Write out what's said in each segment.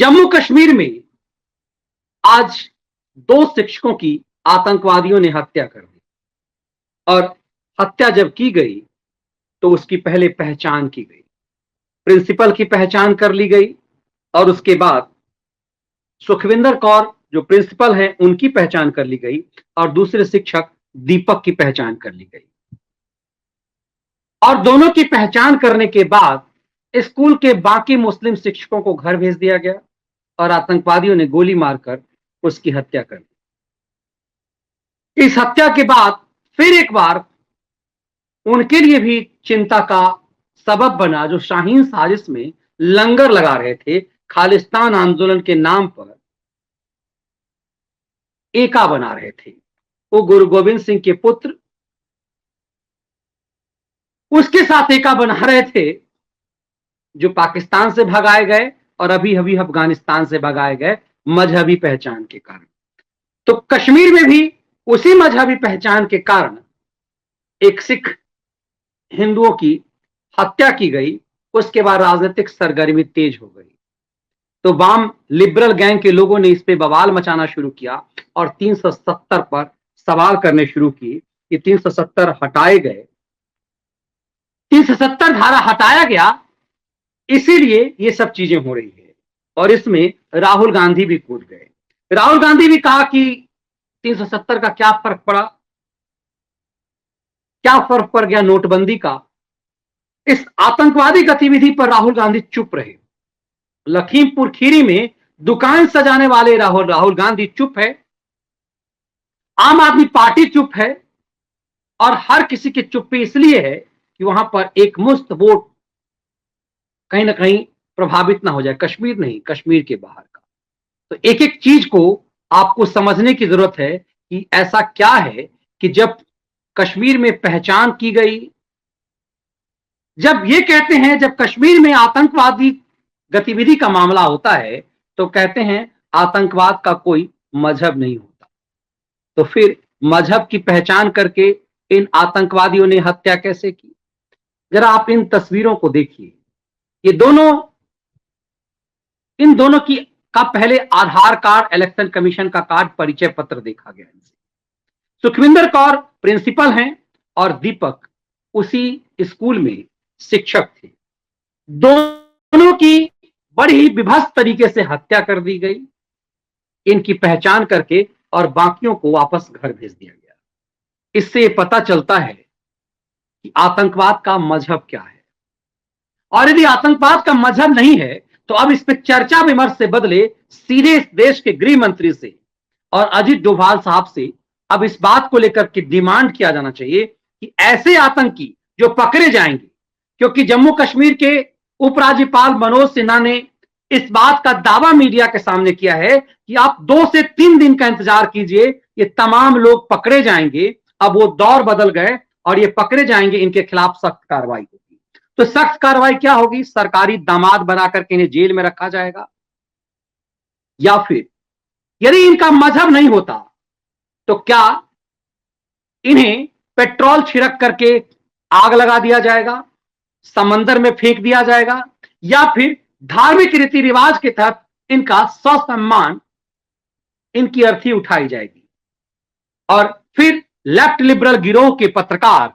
जम्मू कश्मीर में आज 2 शिक्षकों की आतंकवादियों ने हत्या कर दी और हत्या जब की गई तो उसकी पहले पहचान की गई। प्रिंसिपल की पहचान कर ली गई और उसके बाद सुखविंदर कौर जो प्रिंसिपल हैं उनकी पहचान कर ली गई और दूसरे शिक्षक दीपक की पहचान कर ली गई। और दोनों की पहचान करने के बाद स्कूल के बाकी मुस्लिम शिक्षकों को घर भेज दिया गया और आतंकवादियों ने गोली मारकर उसकी हत्या कर दी। इस हत्या के बाद फिर एक बार उनके लिए भी चिंता का सबब बना जो शाहीन साजिश में लंगर लगा रहे थे, खालिस्तान आंदोलन के नाम पर एका बना रहे थे। वो गुरु गोविंद सिंह के पुत्र उसके साथ एका बना रहे थे जो पाकिस्तान से भगाए गए और अभी अभी अफगानिस्तान से भगाए गए मजहबी पहचान के कारण। तो कश्मीर में भी उसी मजहबी पहचान के कारण एक सिख हिंदुओं की हत्या की गई। उसके बाद राजनीतिक सरगर्मी तेज हो गई तो वाम लिबरल गैंग के लोगों ने इस पे बवाल मचाना शुरू किया और 370 पर सवाल करने शुरू किए कि 370 हटाए गए। 370 धारा हटाया गया इसीलिए ये सब चीजें हो रही है। और इसमें राहुल गांधी भी कूद गए। राहुल गांधी भी कहा कि 370 का क्या फर्क पड़ा, क्या फर्क पड़ गया नोटबंदी का। इस आतंकवादी गतिविधि पर राहुल गांधी चुप रहे। लखीमपुर खीरी में दुकान सजाने वाले राहुल गांधी चुप है, आम आदमी पार्टी चुप है और हर किसी की चुप्पी इसलिए है कि वहां पर एक मुश्त वोट कहीं ना कहीं प्रभावित ना हो जाए, कश्मीर नहीं कश्मीर के बाहर का। तो एक एक चीज को आपको समझने की जरूरत है कि ऐसा क्या है कि जब कश्मीर में पहचान की गई, जब ये कहते हैं जब कश्मीर में आतंकवादी गतिविधि का मामला होता है तो कहते हैं आतंकवाद का कोई मजहब नहीं होता। तो फिर मजहब की पहचान करके इन आतंकवादियों ने हत्या कैसे की? जरा आप इन तस्वीरों को देखिए। ये इन दोनों की का पहले आधार कार्ड, इलेक्शन कमीशन का कार्ड, परिचय पत्र देखा गया इनसे। सुखविंदर कौर प्रिंसिपल हैं और दीपक उसी स्कूल में शिक्षक थे। दोनों की बड़ी ही विभत्स तरीके से हत्या कर दी गई, इनकी पहचान करके, और बाकियों को वापस घर भेज दिया गया। इससे पता चलता है कि आतंकवाद का मजहब क्या है। और यदि आतंकवाद का मजहब नहीं है तो अब इस पर चर्चा विमर्श से बदले सीधे इस देश के गृह मंत्री से और अजीत डोभाल साहब से अब इस बात को लेकर के डिमांड किया जाना चाहिए कि ऐसे आतंकी जो पकड़े जाएंगे, क्योंकि जम्मू कश्मीर के उपराज्यपाल मनोज सिन्हा ने इस बात का दावा मीडिया के सामने किया है कि आप 2 से 3 दिन का इंतजार कीजिए, ये तमाम लोग पकड़े जाएंगे। अब वो दौर बदल गए और ये पकड़े जाएंगे, इनके खिलाफ सख्त कार्रवाई होगी। तो सख्त कार्रवाई क्या होगी? सरकारी दामाद बनाकर के इन्हें जेल में रखा जाएगा, या फिर यदि इनका मजहब नहीं होता तो क्या इन्हें पेट्रोल छिड़क करके आग लगा दिया जाएगा, समंदर में फेंक दिया जाएगा, या फिर धार्मिक रीति रिवाज के तहत इनका ससम्मान, इनकी अर्थी उठाई जाएगी। और फिर लेफ्ट लिबरल गिरोह के पत्रकार,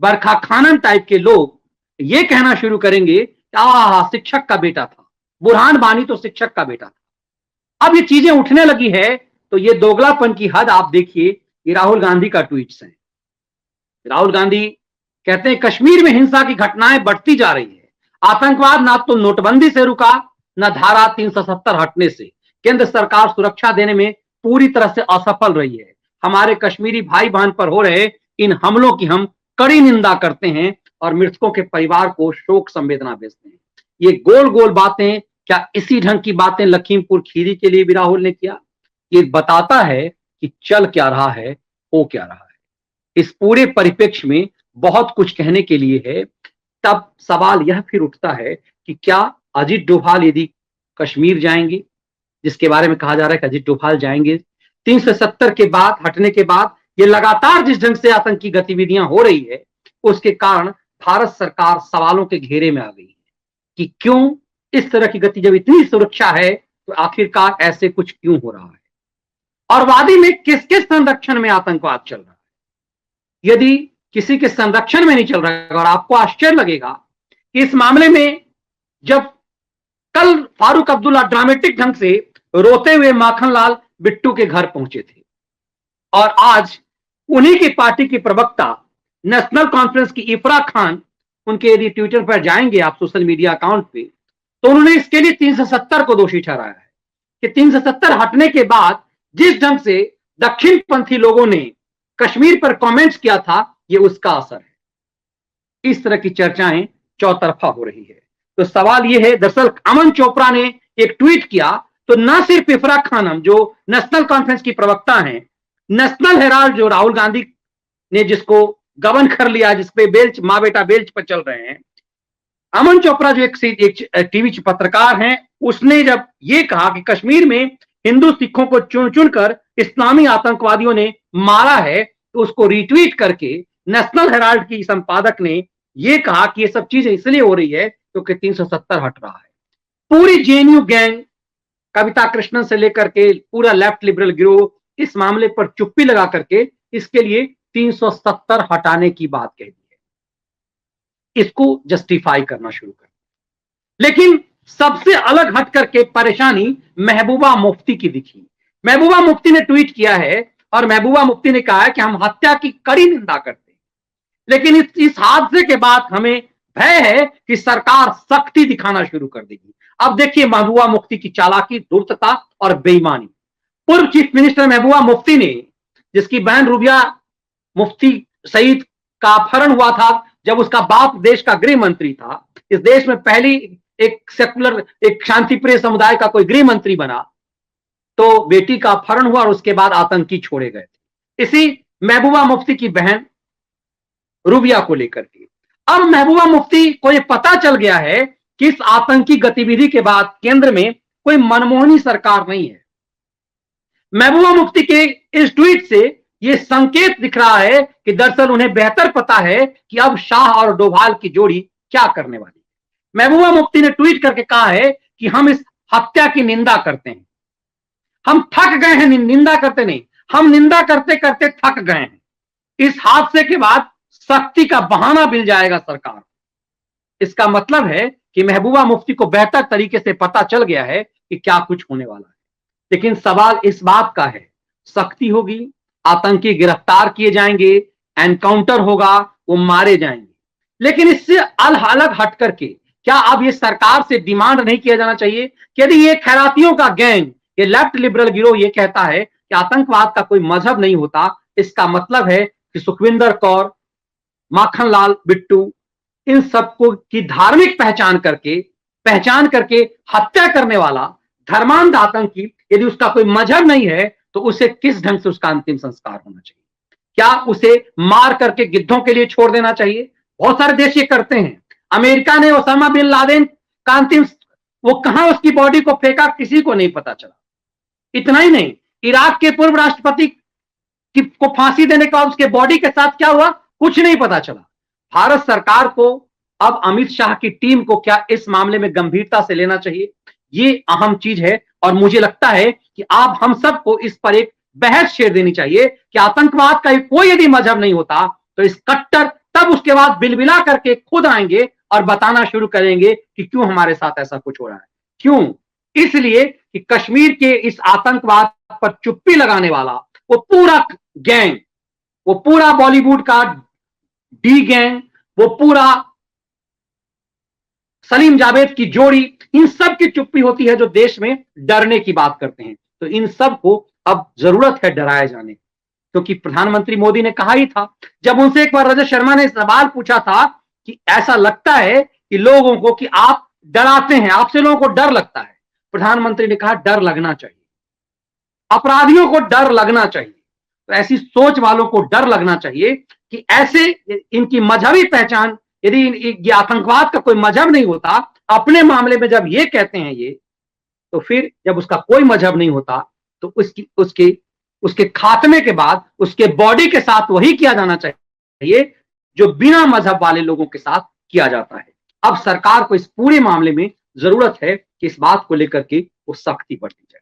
बरखा खानन टाइप के लोग ये कहना शुरू करेंगे कि शिक्षक का बेटा था, बुरहान वानी तो शिक्षक का बेटा था। अब ये चीजें उठने लगी है तो ये दोगलापन की हद आप देखिए। ये राहुल गांधी का ट्वीट्स है। राहुल गांधी कहते हैं कश्मीर में हिंसा की घटनाएं बढ़ती जा रही है। आतंकवाद ना तो नोटबंदी से रुका, न धारा 370 हटने से। केंद्र सरकार सुरक्षा देने में पूरी तरह से असफल रही है। हमारे कश्मीरी भाई बहन पर हो रहे इन हमलों की हम कड़ी निंदा करते हैं और मृतकों के परिवार को शोक संवेदना भेजते हैं। ये गोल गोल बातें, क्या इसी ढंग की बातें लखीमपुर खीरी के लिए भी राहुल ने किया? ये बताता है कि चल क्या रहा है, हो क्या रहा है। इस पूरे परिप्रेक्ष्य में बहुत कुछ कहने के लिए है। तब सवाल यह फिर उठता है कि क्या अजीत डोभाल यदि कश्मीर जाएंगे, जिसके बारे में कहा जा रहा है कि अजीत डोभाल जाएंगे 370 के बाद, हटने के बाद, ये लगातार जिस ढंग से आतंकी गतिविधियां हो रही है उसके कारण भारत सरकार सवालों के घेरे में आ गई है कि क्यों इस तरह की गति, जब इतनी सुरक्षा है आखिरकार ऐसे कुछ क्यों हो रहा है और वादी में किसके संरक्षण में आतंकवाद चल रहा है। यदि किसी के संरक्षण में नहीं चल रहा है, और आपको आश्चर्य लगेगा कि इस मामले में जब कल फारूक अब्दुल्ला ड्रामेटिक ढंग से रोते हुए माखनलाल बिट्टू के घर पहुंचे थे और आज उन्हीं की पार्टी की प्रवक्ता नेशनल कॉन्फ्रेंस की इफरा खान, उनके यदि ट्विटर पर जाएंगे आप सोशल मीडिया अकाउंट पे, तो उन्होंने इसके लिए 370 को दोषी ठहराया है कि 370 हटने के बाद जिस ढंग से दक्षिणपंथी लोगों ने कश्मीर पर कमेंट्स किया था, ये उसका असर है। इस तरह की चर्चाएं चौतरफा हो रही है। तो सवाल यह है, दरअसल अमन चोपड़ा ने एक ट्वीट किया तो न सिर्फ इफरा खानम जो नेशनल कॉन्फ्रेंस की प्रवक्ता हैं, नेशनल हेराल्ड जो राहुल गांधी ने जिसको गवर्न कर लिया, जिसपे बेल्च माँ बेटा बेल्च पर चल रहे हैं, अमन चोपड़ा जो एक टीवी पत्रकार हैं, उसने जब ये कहा कि कश्मीर में हिंदू सिखों को चुन चुनकर इस्लामी आतंकवादियों ने मारा है, तो उसको रिट्वीट करके नेशनल हेराल्ड की संपादक ने यह कहा कि ये सब चीजें इसलिए हो रही है क्योंकि 370 हट रहा है। पूरी जेएनयू गैंग, कविता कृष्णन से लेकर के पूरा लेफ्ट लिबरल गिरोह इस मामले पर चुप्पी लगा करके इसके लिए 370 हटाने की बात कह दी है, इसको जस्टिफाई करना शुरू कर। लेकिन सबसे अलग हट करके परेशानी महबूबा मुफ्ती की दिखी। महबूबा मुफ्ती ने ट्वीट किया है और महबूबा मुफ्ती ने कहा है कि हम हत्या की कड़ी निंदा करते हैं, लेकिन इस हादसे के बाद हमें भय है कि सरकार सख्ती दिखाना शुरू कर देगी। अब देखिए महबूबा मुफ्ती की चालाकी, धूर्तता और बेईमानी। पूर्व चीफ मिनिस्टर महबूबा मुफ्ती ने, जिसकी बहन रूबिया मुफ्ती सईद का अपहरण हुआ था जब उसका बाप देश का गृह मंत्री था, इस देश में पहली एक सेकुलर, एक शांतिप्रिय समुदाय का कोई गृह मंत्री बना, तो बेटी का अपहरण हुआ और उसके बाद आतंकी छोड़े गए थे। इसी महबूबा मुफ्ती की बहन रूबिया को लेकर के अब महबूबा मुफ्ती को यह पता चल गया है कि इस आतंकी गतिविधि के बाद केंद्र में कोई मनमोहनी सरकार नहीं है। महबूबा मुफ्ती के इस ट्वीट से यह संकेत दिख रहा है कि दरअसल उन्हें बेहतर पता है कि अब शाह और डोभाल की जोड़ी क्या करने वाली है। महबूबा मुफ्ती ने ट्वीट करके कहा है कि हम इस हत्या की निंदा करते हैं, हम थक गए हैं, निंदा करते नहीं, हम निंदा करते करते थक गए हैं। इस हादसे के बाद सख्ती का बहाना मिल जाएगा सरकार। इसका मतलब है कि महबूबा मुफ्ती को बेहतर तरीके से पता चल गया है कि क्या कुछ होने वाला है। लेकिन सवाल इस बात का है, सख्ती होगी, आतंकी गिरफ्तार किए जाएंगे, एनकाउंटर होगा, वो मारे जाएंगे, लेकिन इससे अलग हट करके क्या अब ये सरकार से डिमांड नहीं किया जाना चाहिए कि यदि ये खैरातियों का गैंग, ये लेफ्ट लिबरल गिरोह ये कहता है कि आतंकवाद का कोई मजहब नहीं होता, इसका मतलब है कि सुखविंदर कौर, माखनलाल बिट्टू, इन सबको की धार्मिक पहचान करके हत्या करने वाला धर्मांध आतंकी, यदि उसका कोई मजहब नहीं है तो उसे किस ढंग से उसका अंतिम संस्कार होना चाहिए? क्या उसे मार करके गिद्धों के लिए छोड़ देना चाहिए? बहुत सारे देश ये करते हैं। अमेरिका ने ओसामा बिन लादेन का अंतिम, वो कहां उसकी बॉडी को फेंका किसी को नहीं पता चला। इतना ही नहीं, इराक के पूर्व राष्ट्रपति को फांसी देने के बाद उसके बॉडी के साथ क्या हुआ कुछ नहीं पता चला। भारत सरकार को अब अमित शाह की टीम को क्या इस मामले में गंभीरता से लेना चाहिए? ये अहम चीज है और मुझे लगता है कि आप हम सबको इस पर एक बहस छेड़ देनी चाहिए कि आतंकवाद का कोई यदि मजहब नहीं होता तो इस कट्टर तब उसके बाद बिलबिला करके खुद आएंगे और बताना शुरू करेंगे कि क्यों हमारे साथ ऐसा कुछ हो रहा है। क्यों? इसलिए कि कश्मीर के इस आतंकवाद पर चुप्पी लगाने वाला वो पूरा गैंग, वो पूरा बॉलीवुड का डी गैंग, वो पूरा सलीम जावेद की जोड़ी, इन सब की चुप्पी होती है जो देश में डरने की बात करते हैं। तो इन सब को अब जरूरत है डराए जाने, क्योंकि प्रधानमंत्री मोदी ने कहा ही था, जब उनसे एक बार रजत शर्मा ने सवाल पूछा था कि ऐसा लगता है कि लोगों को कि आप डराते हैं, आपसे लोगों को डर लगता है, प्रधानमंत्री ने कहा डर लगना चाहिए, अपराधियों को डर लगना चाहिए। तो ऐसी सोच वालों को डर लगना चाहिए कि ऐसे इनकी मजहबी पहचान, यदि ये आतंकवाद का कोई मजहब नहीं होता, अपने मामले में जब ये कहते हैं ये, तो फिर जब उसका कोई मजहब नहीं होता तो उसके खात्मे के बाद उसके बॉडी के साथ वही किया जाना चाहिए जो बिना मजहब वाले लोगों के साथ किया जाता है। अब सरकार को इस पूरे मामले में जरूरत है कि इस बात को लेकर के वो सख्ती बरती जाए।